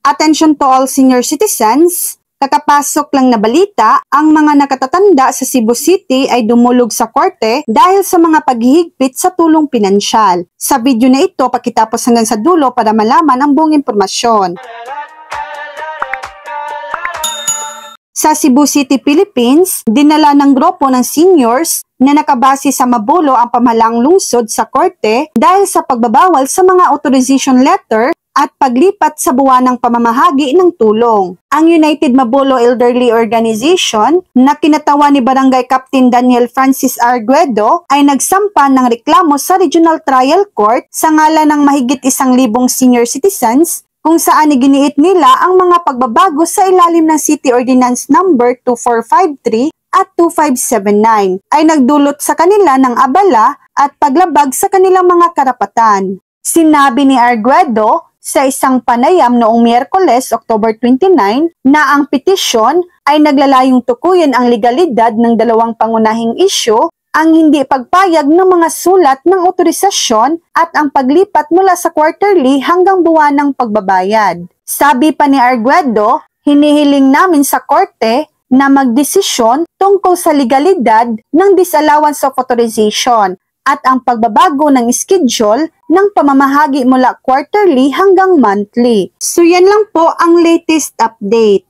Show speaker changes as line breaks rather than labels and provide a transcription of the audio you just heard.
Attention to all senior citizens. Kakapasok lang na balita, ang mga nakatatanda sa Cebu City ay dumulog sa korte dahil sa mga paghihigpit sa tulong pinansyal. Sa video na ito, pakitapos hanggang sa dulo para malaman ang buong impormasyon. Sa Cebu City, Philippines, dinala ng grupo ng seniors na nakabase sa Mabolo ang pamahalaang lungsod sa korte dahil sa pagbabawal sa mga authorization letter at paglipat sa buwanang pamamahagi ng tulong. Ang United Mabolo Elderly Organization na kinatawan ni Barangay Captain Daniel Francis Arguedo ay nagsampa ng reklamo sa Regional Trial Court sa ngalan ng mahigit 1,000 senior citizens kung saan iginiit nila ang mga pagbabago sa ilalim ng City Ordinance No. 2453 at 2579 ay nagdulot sa kanila ng abala at paglabag sa kanilang mga karapatan. Sinabi ni Arguedo sa isang panayam noong Miyerkules, October 29, na ang petisyon ay naglalayong tukuyin ang legalidad ng dalawang pangunahing isyu, ang hindi pagpayag ng mga sulat ng otorisasyon at ang paglipat mula sa quarterly hanggang buwanang pagbabayad. Sabi pa ni Arguedo, hinihiling namin sa korte na magdesisyon tungkol sa legalidad ng disallowance of authorization at ang pagbabago ng schedule ng pamamahagi mula quarterly hanggang monthly. So yan lang po ang latest update.